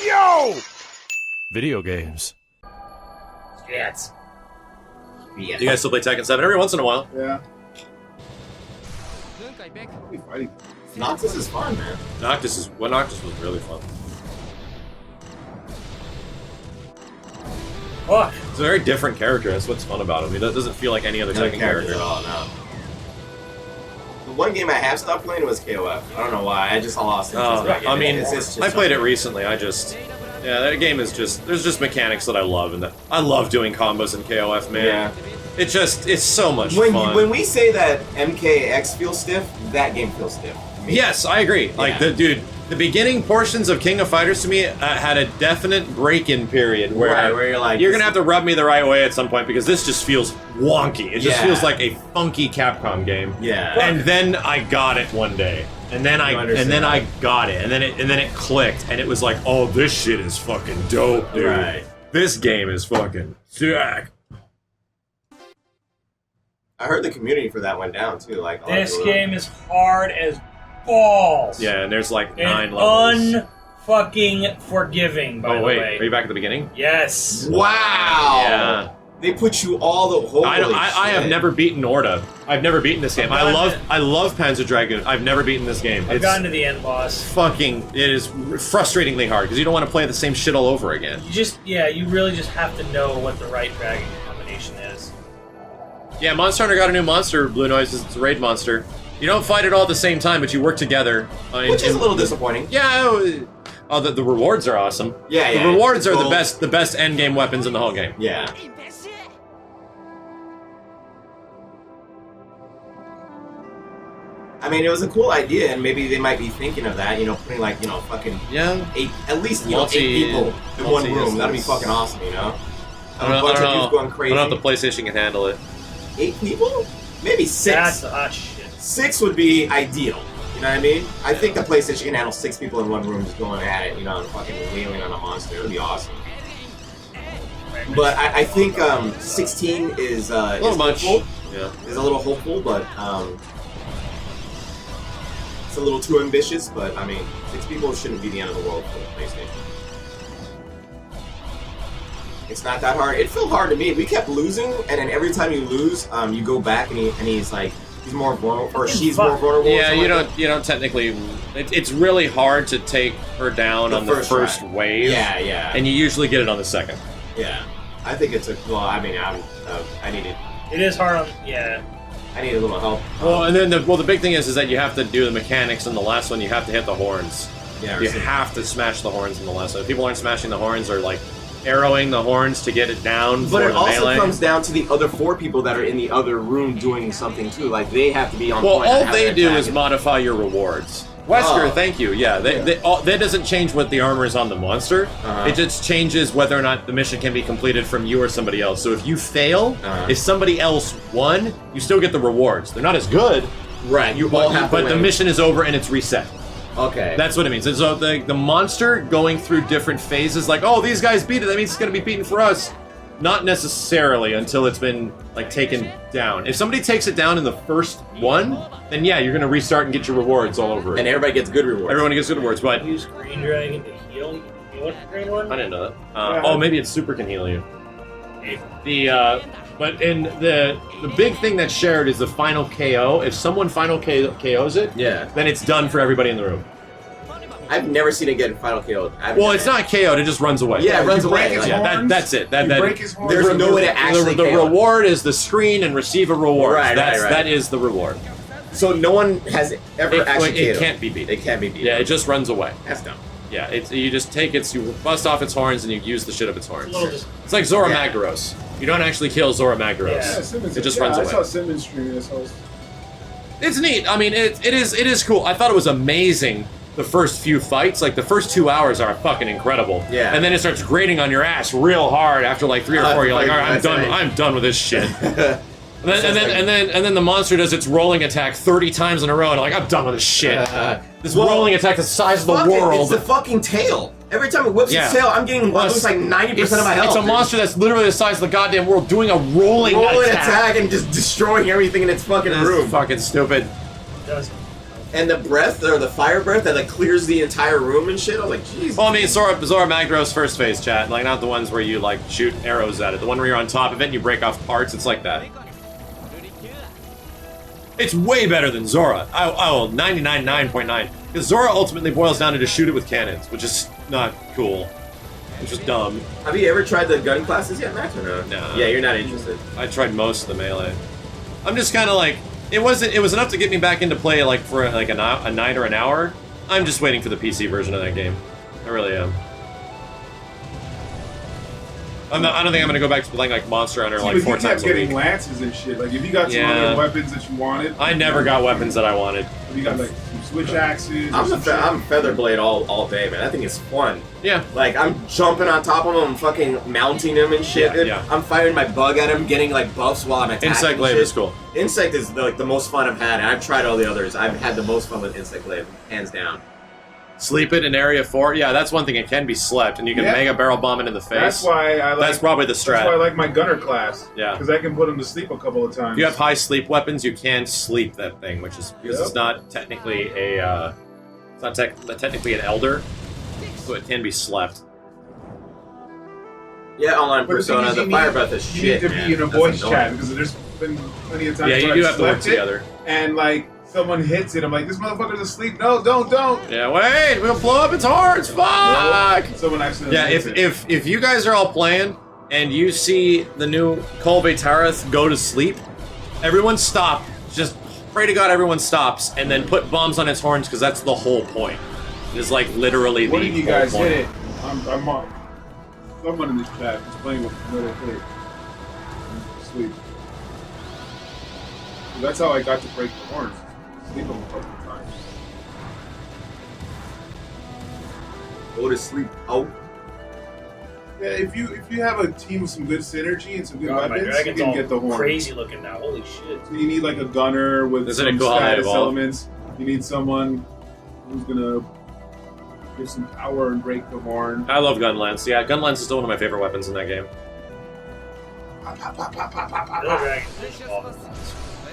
Yo! Video games. Yes. Do you guys still play Tekken 7 every once in a while? Yeah. Be fighting. Noctis is fun, man. Noctis was really fun. Fuck. It's a very different character. That's what's fun about him. He doesn't feel like any other Tekken character at all. No. The one game I have stopped playing was KOF. I don't know why. I just lost it. I mean, it's just I played it recently. Yeah, that game is there's just mechanics that I love, and I love doing combos in KOF, man. Yeah. It's so much fun. When we say that MKX feels stiff, that game feels stiff. Yes, I agree. Like, the beginning portions of King of Fighters to me had a definite break-in period where you're like, you're gonna have to rub me the right way at some point because this just feels wonky. It just feels like a funky Capcom game. Yeah. And then I got it one day. And then I got it. And then it clicked and it was like, oh, this shit is fucking dope, dude. Right. This game is fucking sick. I heard the community for that went down too. Like this game is hard as balls. Yeah, and there's like 9 and levels. Unfucking forgiving, by the way. Are you back at the beginning? Yes. Wow. Yeah. They put you all the whole. I have never beaten Orta. I've never beaten this game. I love Panzer Dragoon. I've never beaten this game. I've gotten to the end boss. Fucking, it is frustratingly hard because you don't want to play the same shit all over again. You really just have to know what the right dragon combination is. Yeah, Monster Hunter got a new monster, Blue Noise. It's a raid monster. You don't fight it all at the same time, but you work together. Which is a little disappointing. Yeah. Oh, the rewards are awesome. Yeah, the rewards are the best end game weapons in the whole game. Yeah. I mean, it was a cool idea, and maybe they might be thinking of that. You know, putting like fucking at least 8 people in one room. That'd be fucking awesome. You know, I don't know if the PlayStation can handle it. 8 people? Maybe 6. That's hot shit. 6 would be ideal. You know what I mean? I think the PlayStation can handle 6 people in one room just going at it, and fucking wheeling on a monster. It would be awesome. But I think 16 is a little much. Hopeful. Yeah, is a little hopeful, but it's a little too ambitious. But I mean, 6 people shouldn't be the end of the world for the PlayStation. It's not that hard. It felt hard to me. We kept losing, and then every time you lose, you go back, and he's like, he's more vulnerable, or she's more vulnerable. Yeah, you don't technically. It's really hard to take her down on the first wave. Yeah. And you usually get it on the second. Yeah, I think it's a. Well, I mean, I need it. It is hard on. Yeah. I need a little help. Well, and then the big thing is that you have to do the mechanics in the last one. You have to hit the horns. Yeah. You have to smash the horns in the last one. If people aren't smashing the horns or like arrowing the horns to get it down. But it also melee. comes down to the other 4 people that are in the other room doing something too. Like they have to be on point. Well, all they do is modify your rewards. Wesker, thank you. Yeah, that doesn't change what the armor is on the monster. It just changes whether or not the mission can be completed from you or somebody else. So if you fail, if somebody else won, you still get the rewards. They're not as good. Right. But the mission is over and it's reset. Okay. That's what it means. And so the monster going through different phases, like, oh, these guys beat it, that means it's going to be beaten for us. Not necessarily until it's been, like, taken down. If somebody takes it down in the first one, then yeah, you're going to restart and get your rewards all over it. And everybody gets good rewards. Everyone gets good rewards, but... Use Green Dragon to heal. You want the green one? I didn't know that. Oh, maybe it's Super can heal you. But in the big thing that's shared is the final KO. If someone final KOs it, then it's done for everybody in the room. I've never seen it get final KO'd. Well, it's not KO'd, it just runs away. Yeah, it runs away. That's it. Break his horns. There's no way to actually The reward is the screen and receive a reward. Right. That is the reward. So no one has ever actually It can't be beat. It can't be beat. Yeah, it just runs away. That's dumb. Yeah, you just take it, you bust off its horns, and you use the shit of its horns. It's like Zora Magdaros. You don't actually kill Zora Magdaros. Yeah, it just runs away. I saw Simmons stream this. It's neat. I mean, it is cool. I thought it was amazing. The first few fights, like the first 2 hours, are fucking incredible. Yeah. And then it starts grating on your ass real hard after like 3 or 4. You're like, all right, I'm done. I'm done with this shit. and then the monster does its rolling attack 30 times in a row, and I'm like, I'm done with this shit. This rolling attack the size of the world. It's the fucking tail. Every time it whips its tail, I'm getting looks like 90% of my health. It's a monster that's literally the size of the goddamn world doing a rolling attack and just destroying everything in its fucking room. Fucking stupid. and the breath or the fire breath that like clears the entire room and shit. I was like, jeez. Well, I mean, Zora Magdaros first phase, chat. Like, not the ones where you, like, shoot arrows at it. The one where you're on top of it and you break off parts, it's like that. It's way better than Zora. I will 99.9. Because Zora ultimately boils down to just shoot it with cannons, which is not cool. It's just dumb. Have you ever tried the gun classes yet, Max, or no? No. Yeah, you're not interested. I tried most of the melee. I'm just kind of like, it was enough to get me back into play like for like a night or an hour. I'm just waiting for the PC version of that game. I really am. I don't think I'm gonna go back to playing like Monster Hunter like 4 times a week. Getting lances and shit. Like if you got some other weapons that you wanted. I never got weapons that I wanted. You got like some switch axes. I'm Featherblade all day, man. I think it's fun. Yeah. Like I'm jumping on top of him, I'm fucking mounting him and shit. Yeah. I'm firing my bug at him, getting like buffs while I'm attacking. Insect Glaive is cool. Insect is like the most fun I've had, and I've tried all the others. I've had the most fun with Insect Glaive, hands down. Sleep it in Area 4? Yeah, that's one thing. It can be slept, and you can mega barrel bomb it in the face. That's why I like. That's probably the strat. That's why I like my gunner class. Yeah. Because I can put him to sleep a couple of times. If you have high sleep weapons, you can sleep that thing, which is because it's not technically a it's not technically an elder, so it can be slept. Yeah, online Persona, the fire breath is shit. You need to be in a voice chat because there's been plenty of times. Yeah, you do have to work together. And like someone hits it, I'm like, this motherfucker's asleep. No, don't. Yeah, wait, we'll blow up its horns. Fuck. Someone actually. Yeah, if you guys are all playing and you see the new Kolbe Tareth go to sleep, everyone stop. Just pray to God everyone stops and then put bombs on its horns because that's the whole point. It's like literally what the did you whole guys point. hit it? I'm on. Someone in this chat is playing with another kid. Sleep. That's how I got to break the horns. Sleep them a couple of times. Go to sleep. Oh. Yeah, if you have a team with some good synergy and some good God, my weapons, you dragon's can all get the horn. crazy looking now. Holy shit. So you need like a gunner with Isn't it some cool how they status evolve? elements. You need someone who's gonna give some power and break the horn. I love Gunlance. Yeah, Gunlance is still one of my favorite weapons in that game. Another dragon is awful.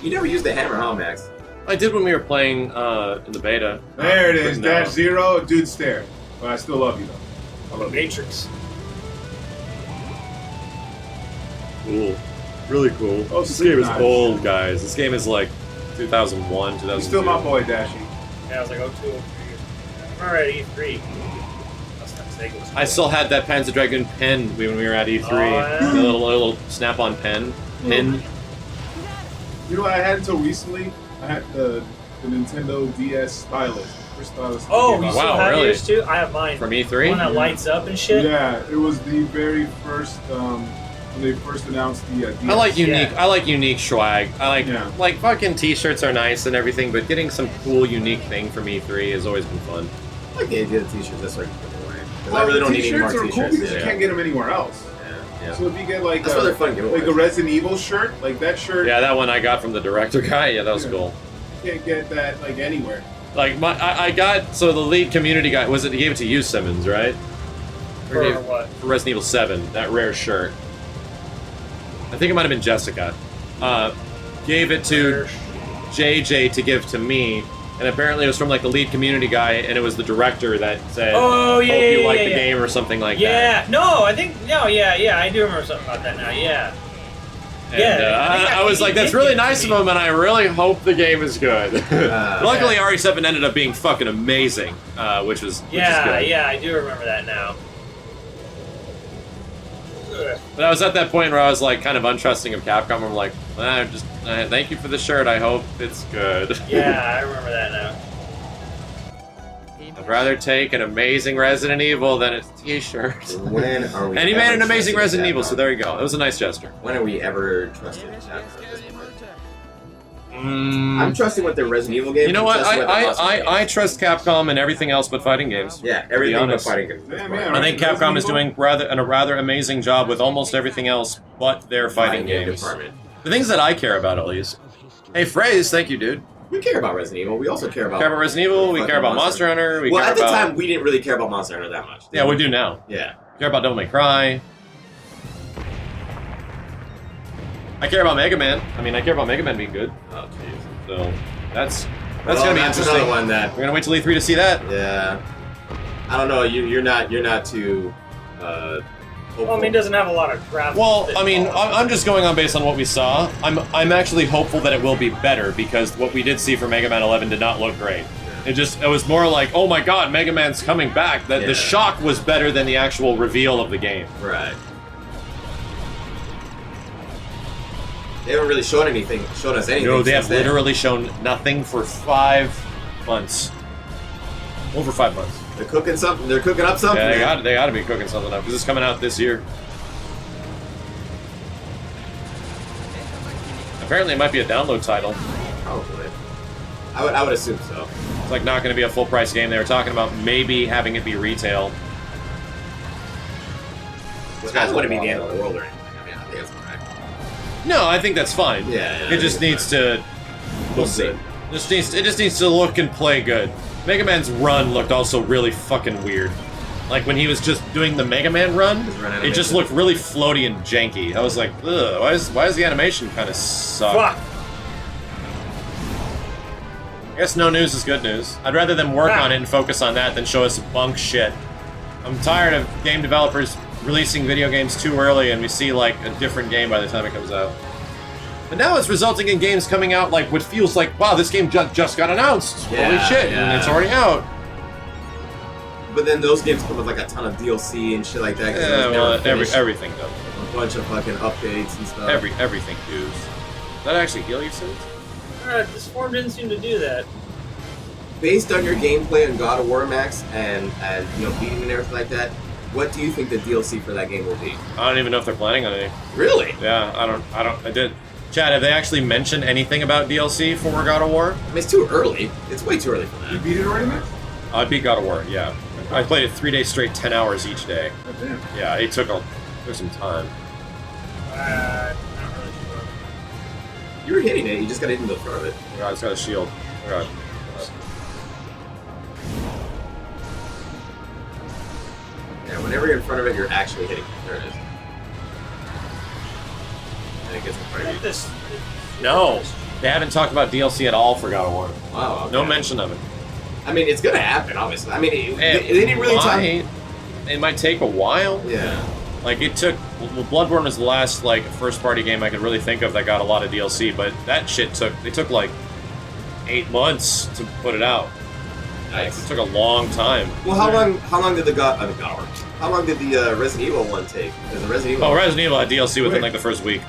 You never used the hammer, huh, Max? I did when we were playing in the beta. There it is, But no. dash zero, dude stare. But I still love you though. I love you. Matrix. Cool. Really cool. Oh, This game is nice. old, guys. This game is like 2001, 2002. He's still my boy, Dashy. Yeah, I was like, 02, 03. I'm already at E3. That's not mistake. I still had that Panzer Dragoon pen when we were at E3. Oh, yeah? The little snap-on pen. Pin. You know what I had until recently? I had the Nintendo DS stylus. The first stylus. Oh, that you came out. still Wow, have really? yours too? I have mine. From The E3? one that lights up and shit? Yeah, it was the very first, when they first announced the DS. I like unique. Yeah. I like unique swag. I like Yeah. like fucking T-shirts are nice and everything, but getting some cool, unique thing from E3 has always been fun. I like the idea of the t-shirts just like away. Because Well, I really don't need any more t-shirts are cool t-shirts. because you yeah. can't get them anywhere else. Yeah. So if you get like That's why they're fun giveaways. like a Resident Evil shirt, like that shirt, Yeah, that one I got from the director guy. Yeah, that was Yeah. cool. you can't get that like anywhere. Like I got the lead community guy was it? He gave it to you, Simmons, right? For Or gave- what? For Resident Evil 7, that rare shirt. I think it might have been Jessica. Gave it to JJ to give to me, and apparently it was from like the lead community guy, and it was the director that said, Oh, yeah, "Hope yeah, you yeah, like yeah, the yeah. game" or something like that. Yeah, no, I think, no, yeah, I do remember something about that now, yeah. And, Yeah, I think I was he like, "That's did really give it to nice of me. him," and I really hope the game is good. Luckily, Yeah. RE7 ended up being fucking amazing, which is Yeah, good. yeah, I do remember that now. Ugh. But I was at that point where I was like kind of untrusting of Capcom. I'm like, thank you for the shirt. I hope it's good. Yeah, I remember that now. I'd rather take an amazing Resident Evil than a T-shirt. When are we? And he made ever an amazing trusting Resident Capcom? Evil, so there you go. It was a nice gesture. When are we ever trusting Capcom at this point? Mm, I'm trusting with their Resident Evil games. you know I'm what? trusting with their Awesome I games. trust Capcom and everything else but fighting games. Yeah, everything but honest. fighting games. Damn, Right. yeah, I think Resident Capcom is Evil? doing a rather amazing job with almost everything else but their fighting game games. department. The things that I care about, at least. Hey, Phrase, thank you, dude. We care about Resident Evil. We also care We about. care about Resident Evil. We fucking care about Monster Hunter. We Well, care at the about. time, we didn't really care about Monster Hunter that much. Yeah, we do now. Yeah. We care about Devil May Cry. I care about Mega Man. I mean, I care about Mega Man being good. Oh, jeez. So that's That's gonna be that's interesting. another one that. We're gonna wait till E3 to see that. Yeah. I don't know. You're not too. Hopeful. Well, I mean, it doesn't have a lot of graphics. Well, I mean, I'm just going on based on what we saw. I'm actually hopeful that it will be better because what we did see for Mega Man 11 did not look great. It was more like, oh my god, Mega Man's coming back. That the shock was better than the actual reveal of the game. Right. They haven't really shown us anything. No, they have since then. literally shown nothing for 5 months. Over 5 months. They're cooking something. They're cooking up something. Yeah, they got to be cooking something up because it's coming out this year. Apparently, it might be a download title. Probably. I would assume so. It's like not going to be a full price game. They were talking about maybe having it be retail. This guy's wouldn't be the end of the world or anything. I mean, I think it's alright. No, I think that's fine. Yeah, it just needs to. We'll see. It just needs to look and play good. Mega Man's run looked also really fucking weird. Like when he was just doing the Mega Man run, it just looked really floaty and janky. I was like, ugh, why is the animation kind of suck? Fuck. I guess no news is good news. I'd rather them work on it and focus on that than show us bunk shit. I'm tired of game developers releasing video games too early and we see like a different game by the time it comes out. But now it's resulting in games coming out like what feels like, wow, this game just got announced. Holy shit, and it's already out. But then those games come with like a ton of DLC and shit like that. Yeah, well, everything does. A bunch of fucking updates and stuff. Everything does. Does that actually heal you, Sid? This form didn't seem to do that. Based on your gameplay in God of War Max and you know beating and everything like that, what do you think the DLC for that game will be? I don't even know if they're planning on it. Really? Yeah, I did. Chad, have they actually mentioned anything about DLC for God of War? I mean, it's too early. It's way too early for You that. beat it already, Max? I beat God of War, yeah. I played it 3 days straight, 10 hours each day. Oh, damn. Yeah, it took some time. Not really sure. You were hitting it. You just got into the front of it. Oh god, it's got a shield. Oh god. Yeah, whenever you're in front of it, you're actually hitting it. There it is. And it gets in front of you. This. No, they haven't talked about DLC at all for God of War. Wow. Okay. No mention of it. I mean, it's gonna happen, obviously. I mean, they didn't really talk. It might take a while. Yeah. Like it took. Well, Bloodborne was the last like first-party game I could really think of that got a lot of DLC, but that shit took like 8 months to put it out. Nice. Like, it took a long time. Well, how long did the how long did the Resident Evil one take? Because the Resident Evil. Oh, Resident Evil had DLC within like the first week.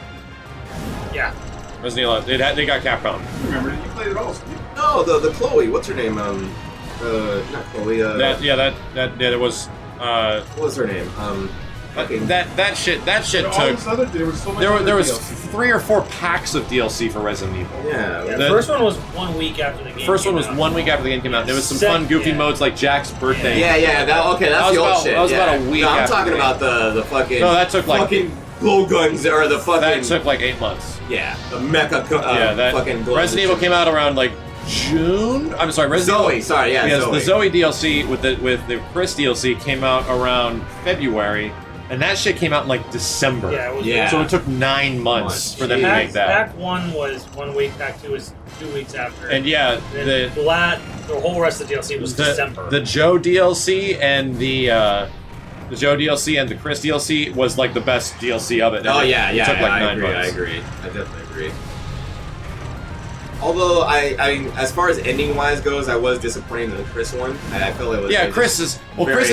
Yeah. Resident Evil, they got Capcom. Remember, you played it all, Steve. No, the Chloe. What's her name? Not Chloe. There was. What was her name? fucking... That shit took... There was so much there was DLC. 3 or 4 packs of DLC for Resident Evil. Yeah. The first one was 1 week after the game. The first one was came out. 1 week after the game came out. There was some fun, goofy modes like Jack's birthday. Yeah. That's the old shit. That was about a week. No, I'm after talking the game. about the fucking. No, that took like fucking glow guns or the fucking. That took like 8 months. Yeah, the mecha. That fucking glow Resident Evil came out around like June. I'm sorry, Resident Zoe. Evil. Sorry, yeah, Because Zoe. the Zoe DLC with the Chris DLC came out around February, and that shit came out in like December. Yeah, it was. Yeah. So it took 9 months for them to Pack, make that. Pack 1 was 1 week. Pack 2 was 2 weeks after. And yeah, then the whole rest of the DLC was December. The Joe DLC and the Joe DLC and the Chris DLC was like the best DLC of it. Oh yeah, It took like I 9 agree. months. I agree. I definitely agree. Although I as far as ending wise goes, I was disappointed in the Chris one. I felt it was. Yeah, Chris's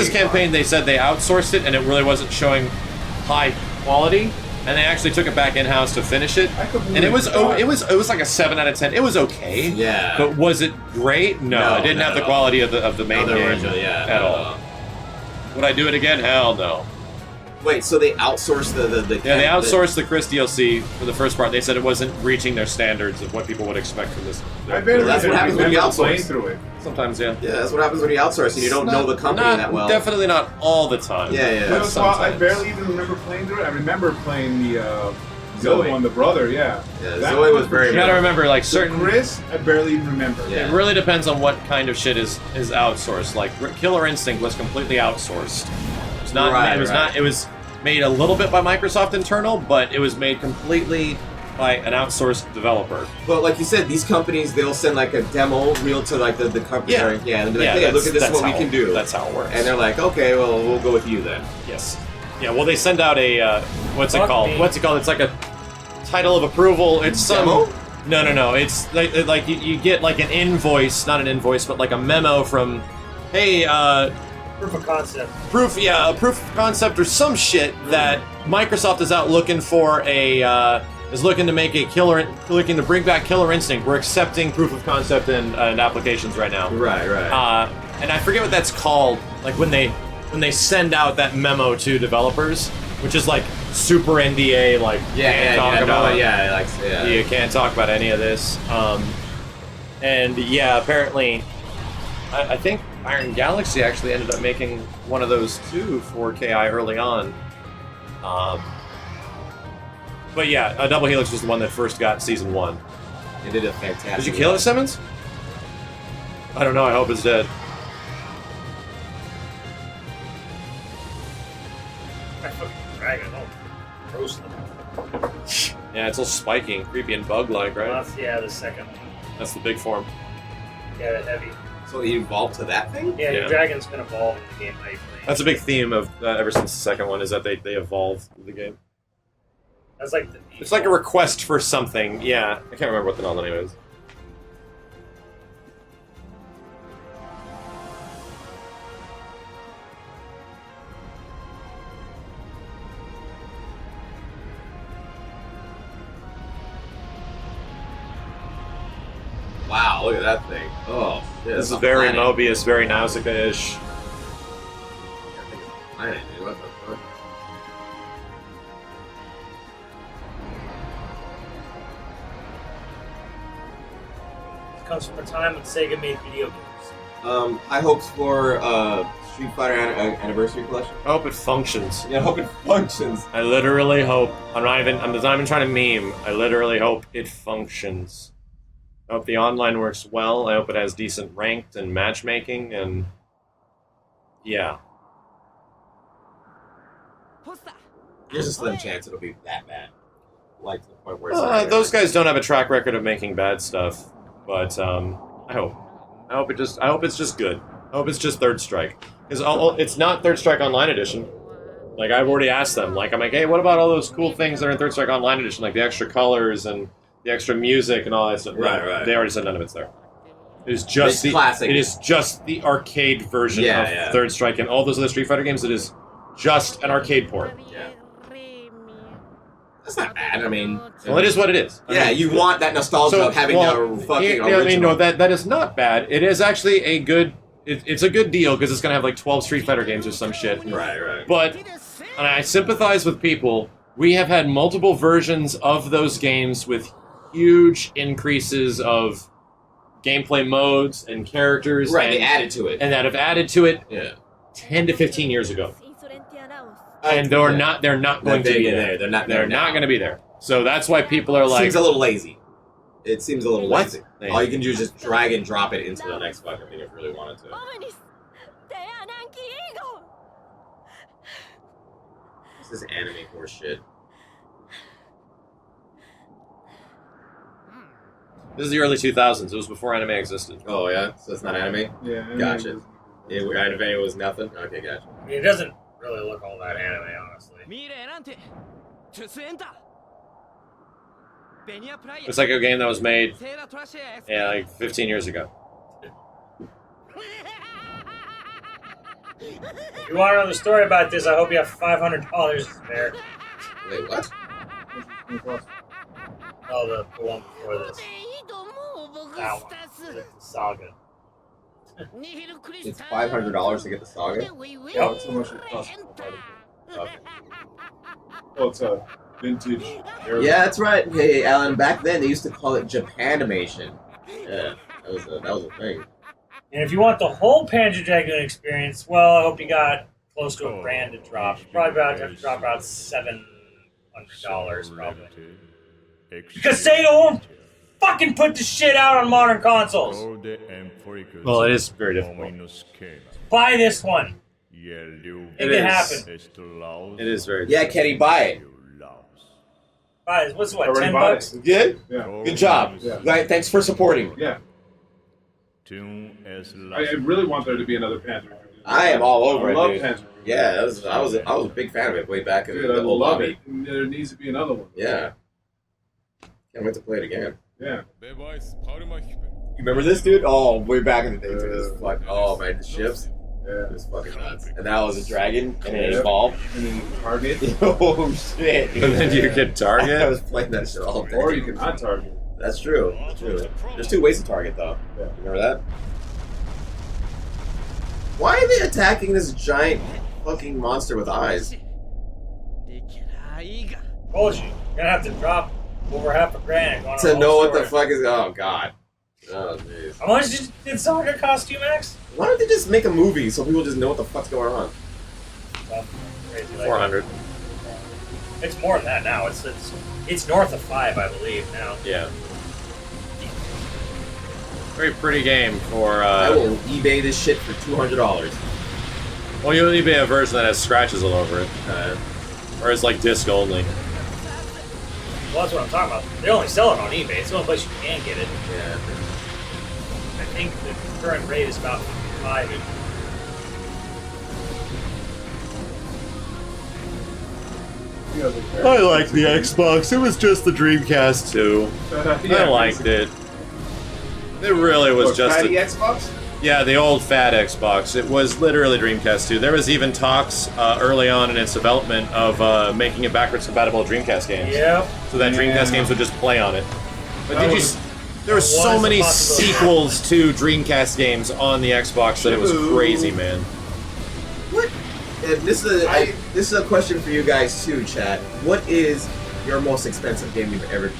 campaign. They said they outsourced it, and it really wasn't showing high quality. And they actually took it back in house to finish it, and it was like a 7 out of 10. It was okay. Yeah. But was it great? No, it didn't have the quality of the main game original, at all. Would I do it again? Hell no. Wait, so they outsourced the Yeah, they outsourced the Chris DLC for the first part. They said it wasn't reaching their standards of what people would expect from this. I barely That's what happens when you remember playing outsource. through it. Sometimes, yeah. Yeah, that's what happens when you outsource and you don't know the company that well. Definitely not all the time. Yeah. But But I sometimes. barely even remember playing through it. I remember playing the Zoe. one, the brother, yeah. Yeah, That Zoe was one very You gotta remember, like, The certain... Chris, I barely even remember. Yeah. It really depends on what kind of shit is outsourced. Like, Killer Instinct was completely outsourced. It was not... Right, it was right. not... It was made a little bit by Microsoft internal, but it was made completely by an outsourced developer. But like you said, these companies, they'll send like a demo reel to like the company. Yeah. And they'll be like, hey, look at this, what we can do. That's how it works. And they're like, okay, well, we'll go with you then. Yes. Yeah, well, they send out a, what's it Fuck called? me. What's it called? It's like a title of approval. It's some... Demo? No. It's like you get like an invoice, not an invoice, but like a memo from, hey, Proof of concept. a proof of concept or some shit that Microsoft is out looking for is looking to make looking to bring back Killer Instinct. We're accepting proof of concept in applications right now. Right. And I forget what that's called. Like when they send out that memo to developers, which is like super NDA, like you can't talk about any of this. And yeah, apparently, I think Iron Galaxy actually ended up making one of those too for KI early on. But yeah, Double Helix was the one that first got Season 1. They did a fantastic. Did you kill it, Simmons? I don't know. I hope it's dead. My fucking dragon. Oh, gross looking. Yeah, it's all spiky and creepy and bug-like, right? Well, yeah, the second one. That's the big form. Yeah, the heavy. So you evolved to that thing? Yeah, Yeah. your dragon's been evolving in the game lately. That's a big theme of ever since the second one, is that they evolve the game. That's like the It's like a request for something. Yeah, I can't remember what the novel name is. Wow, look at that thing. Oh, shit. This is it's a very planet. Mobius, very Nausicaa-ish. Planet, dude. What the fuck? It comes from a time when Sega made video games. High hopes for Street Fighter Anniversary Collection. I hope it functions. Yeah, I hope it functions. I literally hope. I'm not even trying to meme. I literally hope it functions. I hope the online works well. I hope it has decent ranked and matchmaking, and yeah. There's a slim chance it'll be that bad. Like to the point where it's Those guys don't have a track record of making bad stuff, but I hope. I hope it's just good. I hope it's just Third Strike, because it's not Third Strike Online Edition. Like I've already asked them. Like I'm like, hey, what about all those cool things that are in Third Strike Online Edition, like the extra colors and the extra music and all that stuff? Right. They already said none of it's there. It is just It's classic. It is just the arcade version of Third Strike, and all those other Street Fighter games. It is just an arcade port. Yeah. That's not bad. I mean, Well, it is what it is. I mean, you want that nostalgia of having the fucking original. I mean, no, that is not bad. It is actually a good. It's a good deal because it's gonna have like 12 Street Fighter games or some shit. Right. But, and I sympathize with people. We have had multiple versions of those games with huge increases of gameplay modes and characters. Right, and, they added to it. and that have added to it Yeah. 10 to 15 years ago. And they're not going to be there. They're not going to be there. So that's why people are like, seems a little lazy. It seems a little What? lazy. All you can do is just drag and drop it into the next fucking thing if you really wanted to. This is anime horse shit. this is the early 2000s. It was before anime existed. Oh yeah, so it's not anime. Yeah. Gotcha. Anime was nothing. Okay, gotcha. I mean, it doesn't really look all that anime, honestly. It's like a game that was made, like 15 years ago. If you want to know the story about this, I hope you have $500 spare. Wait, what? Oh, the one before this. That one. The Saga. It's $500 to get the saga. Yep. That's how much it costs. Okay. Oh, it's a vintage. Yeah, that's right. Hey, Alan. Back then, they used to call it Japanimation. Yeah, that was a thing. And if you want the whole Panzer Dragoon experience, well, I hope you got close to $1,000 to drop. You're probably about to have to drop about $700 probably. Because Sega won't fucking put the shit out on modern consoles. Well, it is very difficult. Buy this one. Make it happen. It is very Yeah, Kenny, buy it. Guys, what's what? Already 10 bought bucks? it. Good? Yeah. Good job. Yeah. Right, thanks for supporting. Yeah. I really want there to be another Panzer. I am all over I it, love dude. Panzer. Yeah, I was a big fan of it way back in Dude, the I old love lobby. it. And there needs to be another one. Yeah. Can't wait to play it again. Yeah. You remember this, dude? Oh, way back in the day, dude. This fuck. Oh man, the ships. Yeah. It was fucking nuts. And that was a dragon, and it Yeah. evolved. And then target. Oh shit! And then you can I target. was playing that shit all day. Or you can not target. That's true. That's true. There's two ways to target, though. Yeah. Remember that? Why are they attacking this giant fucking monster with eyes? Told you. You're gonna have to drop over half $1,000 on To a know whole what the story. fuck is. Oh god. Oh jeez. How much did Saga cost you, Max? Why don't they just make a movie so people just know what the fuck's going on? Well, crazy like 400. that. It's more than that now. It's north of 5, I believe, now. Yeah. Very pretty game for. I will eBay this shit for $200. Well, you'll eBay a version that has scratches all over it, or it's like disc only. Well, that's what I'm talking about. They only sell it on eBay. It's the only place you can get it. Yeah. I think the current rate is about 5. I liked the Xbox. It was just the Dreamcast too. I liked it. It really was just fatty a, Xbox? yeah, the old fat Xbox. It was literally Dreamcast 2. There was even talks early on in its development of making it backwards compatible Dreamcast games. Yep. So that Dreamcast games would just play on it. But That did you? was- There were that so was a many possibility. sequels to Dreamcast games on the Xbox that it was crazy, man. What? This is a question for you guys too, chat. What is your most expensive game you've ever?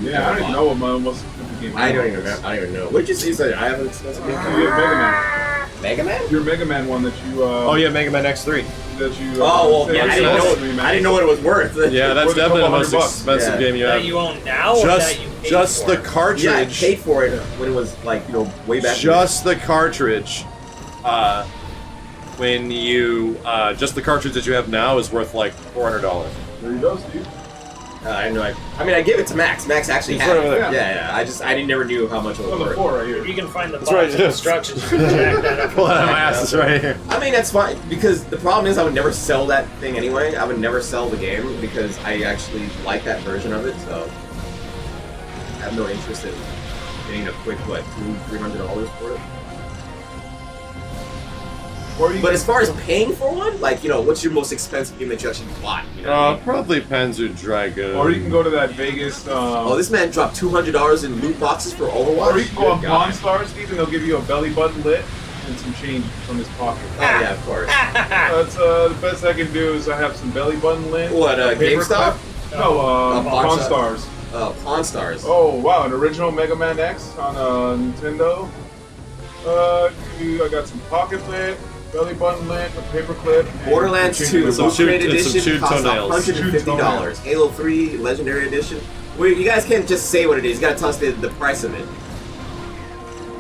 Yeah, I don't even know what my most expensive game I don't was. even. I don't even know. What did you say? You said I have an expensive game. You have Mega Man. Mega Man? Your Mega Man one that you. Oh yeah, Mega Man X3. That you. Oh well, yeah. said I didn't was know. I didn't know what it was worth. Yeah, that's Worth a definitely the couple most $100 bucks. expensive Yeah. game you That have. you own now, or that you paid Just for? the cartridge. Yeah, I paid for it when it was like way back. Just the cartridge. When you just the cartridge that you have now is worth like $400. There you go, Steve. I know. I mean, I gave it to Max. Max actually It's had right it. over there. Yeah. I never knew how much it was On the worth. floor right If here. you can find the That's box right, of yeah. instructions, you can jack that up. Pull out my ass right here. I mean, that's fine because the problem is I would never sell that thing anyway. I would never sell the game because I actually like that version of it. So I have no interest in getting a quick $200-$300 for it. Or you But can- as far as paying for one, like what's your most expensive game that you actually bought? You know what I mean? Probably Panzer Dragoon. Or you can go to that Vegas. Oh, this man dropped $200 in loot boxes for Overwatch. Or you can go on Good Pawn God. Stars, Steve, and they'll give you a belly button lit and some change from his pocket. Oh yeah, of course. That's the best I can do is I have some belly button lit. What, a paper GameStop? clip. No, Pawn Pawn Stars. Stars. Pawn Stars. Oh wow, an original Mega Man X on Nintendo. I got some pocket lit, belly button lit, a paper clip. and Borderlands some 2, change some Loot chewed- Crate and some Edition chewed costs toenails. $150. Halo 3 Legendary Edition. Wait, you guys can't just say what it is. You gotta tell us the price of it.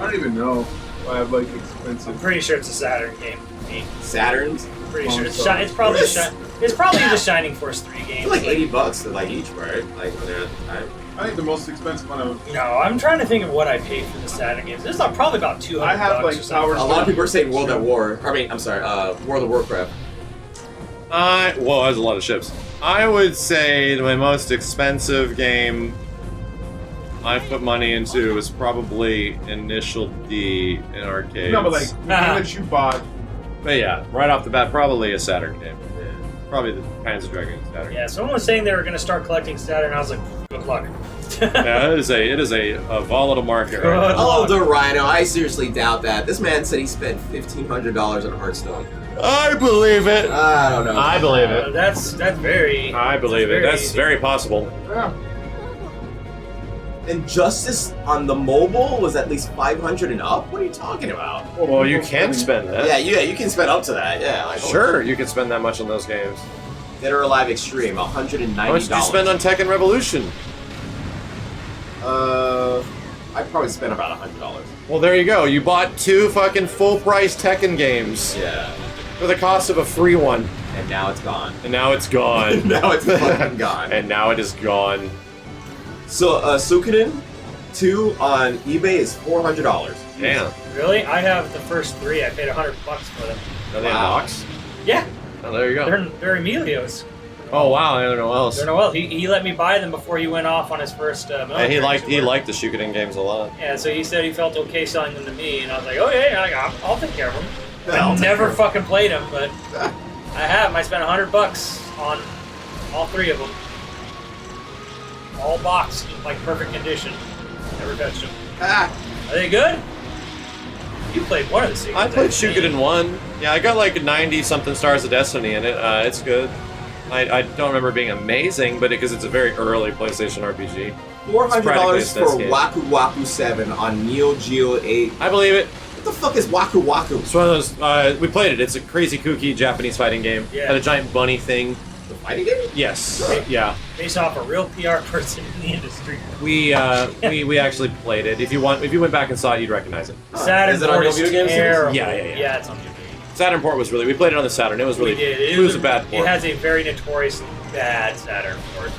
I don't even know if I have like I'm expensive. pretty sure it's a Saturn game for me. Saturns. Pretty Pawn sure it's, Stars. it's probably Yes. it's probably the Shining Force 3 I game. feel like $80 like each, right? Like when they're at the time. I think the most expensive one No, I'm trying to think of what I paid for the Saturn games. This is probably about $200. I have, like, or something. Power A lot of people are saying World at War. I mean, I'm sorry, World of Warcraft. Well, there's a lot of ships. I would say my most expensive game I put money into was probably Initial D in arcades. No, but like the game that you bought. But yeah, right off the bat, probably a Saturn game. Probably the Panzer Dragoon Saturn. Yeah, someone was saying they were going to start collecting Saturn. I was like, good luck. Yeah, it is a volatile market right now. Oh, the Rhino. I seriously doubt that. This man said he spent $1,500 on Hearthstone. I believe it. I don't know. I believe it. That's very. I believe it. That's easy. very possible. Yeah. Injustice on the mobile was at least 500 and up? What are you talking about? Well, you can spend that. Yeah, you can spend up to that. Yeah, like, Sure, you can spend that much on those games. Dead or Alive Extreme, $190. How much did you spend on Tekken Revolution? I probably spent about $100. Well, there you go. You bought 2 fucking full-price Tekken games Yeah. for the cost of a free one. And now it's gone. And now it's gone. Now it's fucking gone. And now it is gone. So, Suikoden 2 on eBay is $400. Damn. Really? I have the first 3. I paid $100 for them. Are they in Wow. box? Yeah, Oh, there you go. they're Emilio's. Oh wow, I don't know what else. They're Noel. He let me buy them before he went off on his first military And he liked tour. the Shukiden games a lot. Yeah, so he said he felt okay selling them to me, and I was like, oh yeah, I'll take care of them. Yeah, I'll I've take never care of fucking played them, but I have. I spent $100 on all 3 of them. All boxed, in like perfect condition. Never touched them. Ah, Are they good? You played one of the sequels. I played Shukiden 1. Yeah, I got like 90-something stars of Destiny in it. It's good. I don't remember it being amazing, but because it's a very early PlayStation RPG. $400 for game. Waku Waku 7 on Neo Geo 8. I believe it. What the fuck is Waku Waku? It's one of those. We played it. It's a crazy, kooky Japanese fighting game. Yeah. Had a giant bunny thing. The fighting game? Yes. Sure. Yeah. Based off a real PR person in the industry. We actually played it. If you went back and saw it, you'd recognize it. Saturn Is it on port is YoVideogames? terrible. Yeah. Yeah, it's on YouTube. Saturn port was really. We played it on the Saturn. It was really. We did. It was a bad port. It has a very notoriously bad Saturn port.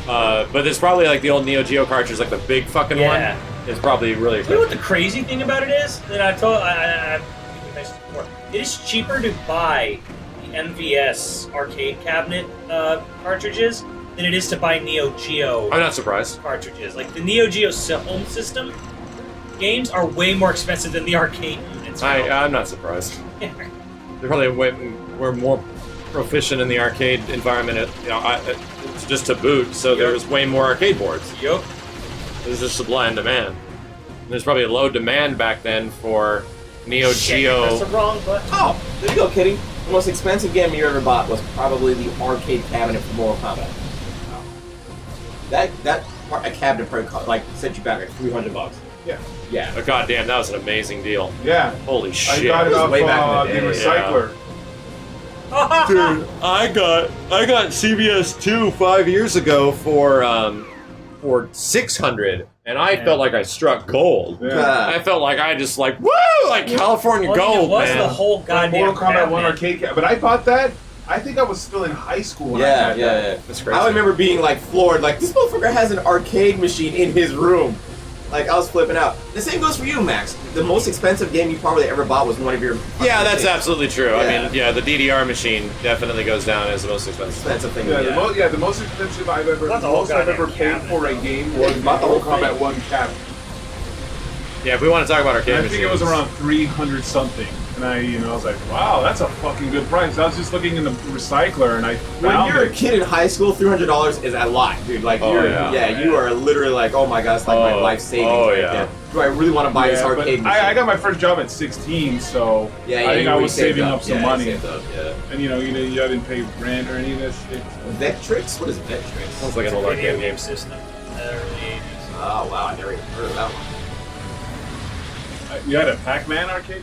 But it's probably like the old Neo Geo cartridge, like the big fucking Yeah. one. It's probably really You know what the expensive. crazy thing about it is? That I think we mentioned before. It is cheaper to buy the MVS arcade cabinet cartridges than it is to buy Neo Geo I'm not surprised. cartridges. Like the Neo Geo home system games are way more expensive than the arcade units. I'm not surprised. They probably were more proficient in the arcade environment. It's just to boot, so there was way more arcade boards. Yup. It was just supply and demand. And there's probably a low demand back then for Neo Geo. That's the wrong button. Oh, there you go, Kitty. The most expensive game you ever bought was probably the arcade cabinet for Mortal Kombat. A cabinet probably cost, like set you back like $300. Yeah. Yeah. Oh, goddamn, that was an amazing deal. Yeah. Holy I shit! got it was off way back in the the day, recycler. Dude, I got CBS 2 5 years ago for $600, and I felt like I struck gold. Yeah. I felt like I just like woo, like California Well, gold, it was man. the whole Like goddamn Mortal Kombat 1 cabinet. arcade cabinet. But I bought that, I think I was still in high school when I Yeah, had yeah, that. yeah. That's crazy. I remember being like floored, like this motherfucker has an arcade machine in his room. Like I was flipping out. The same goes for you, Max. The most expensive game you probably ever bought was one of your. Yeah, that's arcades. absolutely true. I Yeah. mean, yeah, the DDR machine definitely goes down as the most expensive. Expensive thing. Yeah, Yeah. the most expensive I've ever, Not the whole goddamn paid cabinet, for a bro. game Yeah, was you bought the Mortal whole Kombat thing. 1 cabinet. Yeah, if we want to talk about arcade And I machines, think it was around 300 something, and I was like, wow, that's a fucking good price. I was just looking in the recycler, and I When found you're a it. kid in high school, $300 is a lot, dude. Like Oh, you're, yeah. you are literally like, oh my god, it's like my Oh, life savings oh, right yeah. there. Do I really want to buy this Yeah, but arcade machine? I got my first job at 16, so yeah, I think you I really was saved saving up some yeah, you money. saved up, yeah. And you I didn't pay rent or any of that shit. Vectrix? What is Vectrix? sounds like an old Video arcade game game. system. Early 80s. Oh wow, I never even heard of that one. You had a Pac-Man arcade?